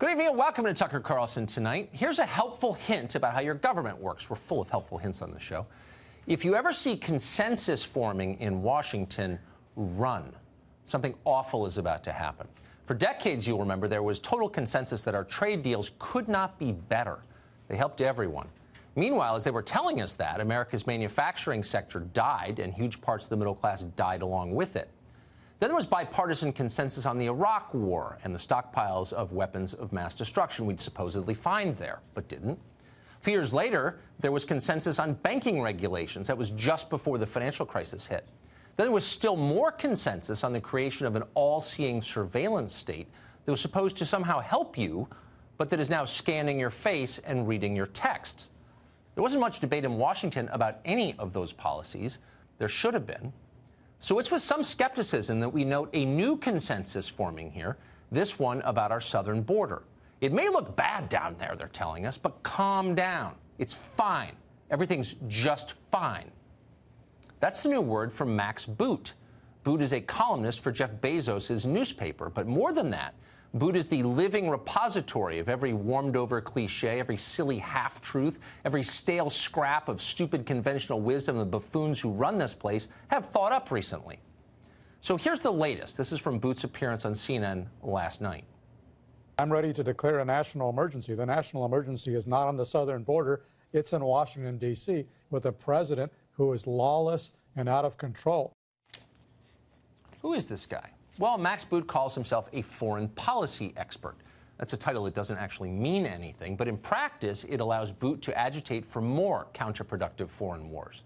Good evening and welcome to Tucker Carlson Tonight. Here's a helpful hint about how your government works. We're full of helpful hints on the show. If you ever see consensus forming in Washington, run. Something awful is about to happen. For decades, you'll remember, there was total consensus that our trade deals could not be better. They helped everyone. Meanwhile, as they were telling us that, America's manufacturing sector died and huge parts of the middle class died along with it. Then there was bipartisan consensus on the Iraq War and the stockpiles of weapons of mass destruction we'd supposedly find there, but didn't. A few years later, there was consensus on banking regulations. That was just before the financial crisis hit. Then there was still more consensus on the creation of an all-seeing surveillance state that was supposed to somehow help you, but that is now scanning your face and reading your texts. There wasn't much debate in Washington about any of those policies. There should have been. So it's with some skepticism that we note a new consensus forming here, this one about our southern border. It may look bad down there, they're telling us, but calm down. It's fine. Everything's just fine. That's the new word from Max Boot. Boot is a columnist for Jeff Bezos' newspaper, but more than that, Boot is the living repository of every warmed-over cliche, every silly half-truth, every stale scrap of stupid conventional wisdom the buffoons who run this place have thought up recently. So here's the latest. This is from Boot's appearance on CNN last night. I'm ready to declare a national emergency. The national emergency is not on the southern border. It's in Washington, D.C., with a president who is lawless and out of control. Who is this guy? Well, Max Boot calls himself a foreign policy expert. That's a title that doesn't actually mean anything, but in practice, it allows Boot to agitate for more counterproductive foreign wars.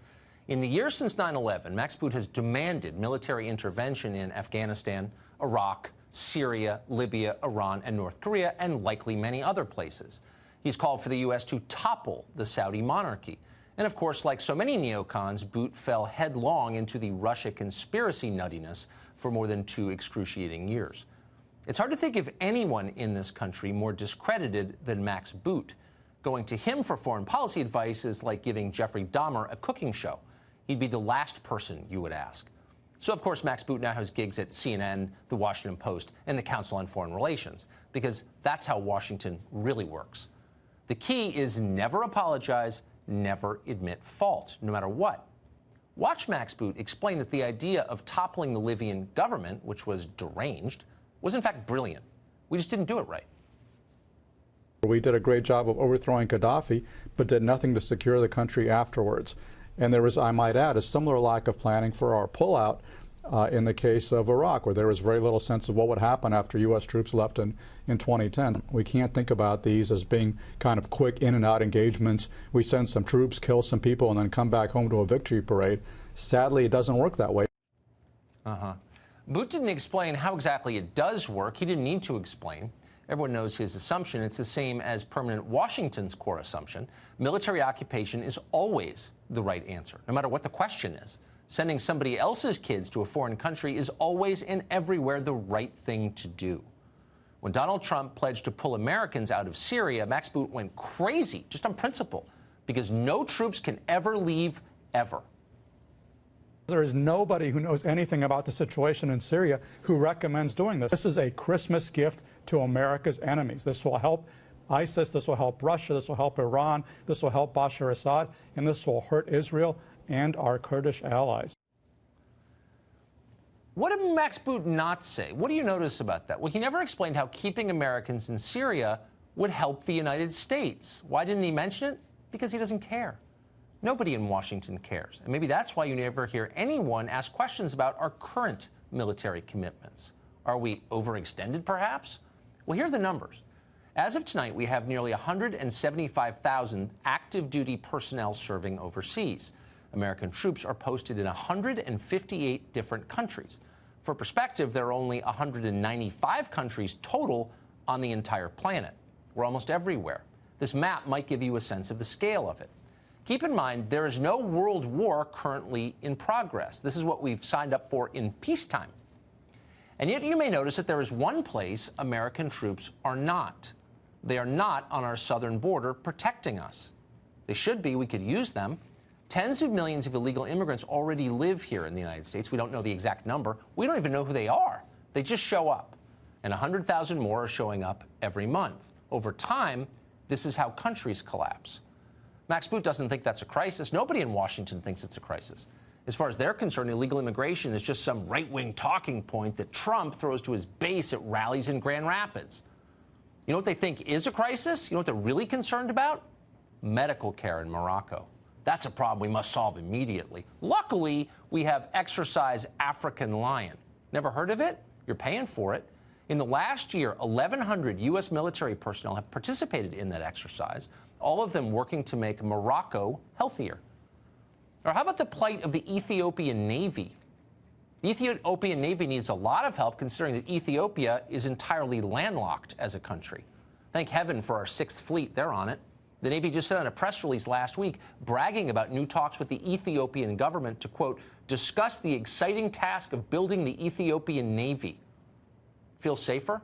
In the years since 9/11, Max Boot has demanded military intervention in Afghanistan, Iraq, Syria, Libya, Iran, and North Korea, and likely many other places. He's called for the U.S. to topple the Saudi monarchy. And of course, like so many neocons, Boot fell headlong into the Russia conspiracy nuttiness for more than 2 excruciating years. It's hard to think of anyone in this country more discredited than Max Boot. Going to him for foreign policy advice is like giving Jeffrey Dahmer a cooking show. He'd be the last person you would ask. So, of course, Max Boot now has gigs at CNN, The Washington Post, and the Council on Foreign Relations, because that's how Washington really works. The key is never apologize, never admit fault, no matter what. Watch Max Boot explain that the idea of toppling the Libyan government, which was deranged, was in fact brilliant. We just didn't do it right. We did a great job of overthrowing Gaddafi, but did nothing to secure the country afterwards. And there was, I might add, a similar lack of planning for our pullout in the case of Iraq, where there was very little sense of what would happen after U.S. troops left in 2010. We can't think about these as being kind of quick in and out engagements. We send some troops, kill some people, and then come back home to a victory parade. Sadly, it doesn't work that way. Boot didn't explain how exactly it does work. He didn't need to explain. Everyone knows his assumption. It's the same as permanent Washington's core assumption. Military occupation is always the right answer, no matter what the question is. Sending somebody else's kids to a foreign country is always and everywhere the right thing to do. When Donald Trump pledged to pull Americans out of Syria, Max Boot went crazy, just on principle, because no troops can ever leave, ever. There is nobody who knows anything about the situation in Syria who recommends doing this. This is a Christmas gift to America's enemies. This will help ISIS, this will help Russia, this will help Iran, this will help Bashar Assad, and this will hurt Israel and our Kurdish allies. What did Max Boot not say? What do you notice about that? Well, he never explained how keeping Americans in Syria would help the United States. Why didn't he mention it? Because he doesn't care. Nobody in Washington cares. And maybe that's why you never hear anyone ask questions about our current military commitments. Are we overextended, perhaps? Well, here are the numbers. As of tonight, we have nearly 175,000 active duty personnel serving overseas. American troops are posted in 158 different countries. For perspective, there are only 195 countries total on the entire planet. We're almost everywhere. This map might give you a sense of the scale of it. Keep in mind, there is no world war currently in progress. This is what we've signed up for in peacetime. And yet you may notice that there is one place American troops are not. They are not on our southern border protecting us. They should be. We could use them. Tens of millions of illegal immigrants already live here in the United States. We don't know the exact number. We don't even know who they are. They just show up. And 100,000 more are showing up every month. Over time, this is how countries collapse. Max Boot doesn't think that's a crisis. Nobody in Washington thinks it's a crisis. As far as they're concerned, illegal immigration is just some right-wing talking point that Trump throws to his base at rallies in Grand Rapids. You know what they think is a crisis? You know what they're really concerned about? Medical care in Morocco. That's a problem we must solve immediately. Luckily, we have Exercise African Lion. Never heard of it? You're paying for it. In the last year, 1,100 U.S. military personnel have participated in that exercise, all of them working to make Morocco healthier. Or how about the plight of the Ethiopian Navy? The Ethiopian Navy needs a lot of help considering that Ethiopia is entirely landlocked as a country. Thank heaven for our 6th Fleet. They're on it. The Navy just sent out a press release last week bragging about new talks with the Ethiopian government to, quote, discuss the exciting task of building the Ethiopian Navy. Feel safer?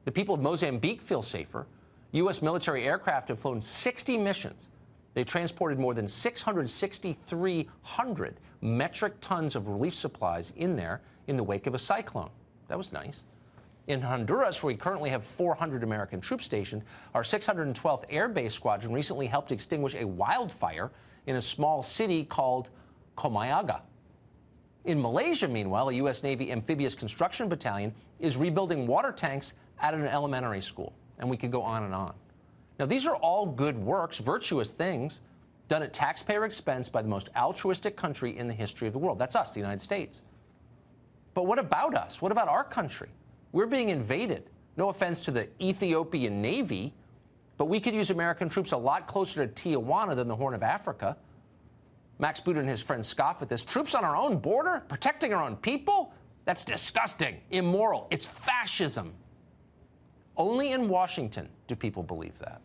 The people of Mozambique feel safer. U.S. military aircraft have flown 60 missions. They transported more than 6,300 metric tons of relief supplies in there in the wake of a cyclone. That was nice. In Honduras, where we currently have 400 American troops stationed, our 612th Air Base Squadron recently helped extinguish a wildfire in a small city called Comayagua. In Malaysia, meanwhile, a U.S. Navy amphibious construction battalion is rebuilding water tanks at an elementary school. And we could go on and on. Now, these are all good works, virtuous things, done at taxpayer expense by the most altruistic country in the history of the world. That's us, the United States. But what about us? What about our country? We're being invaded. No offense to the Ethiopian Navy, but we could use American troops a lot closer to Tijuana than the Horn of Africa. Max Boot and his friends scoff at this. Troops on our own border, protecting our own people? That's disgusting, immoral. It's fascism. Only in Washington do people believe that.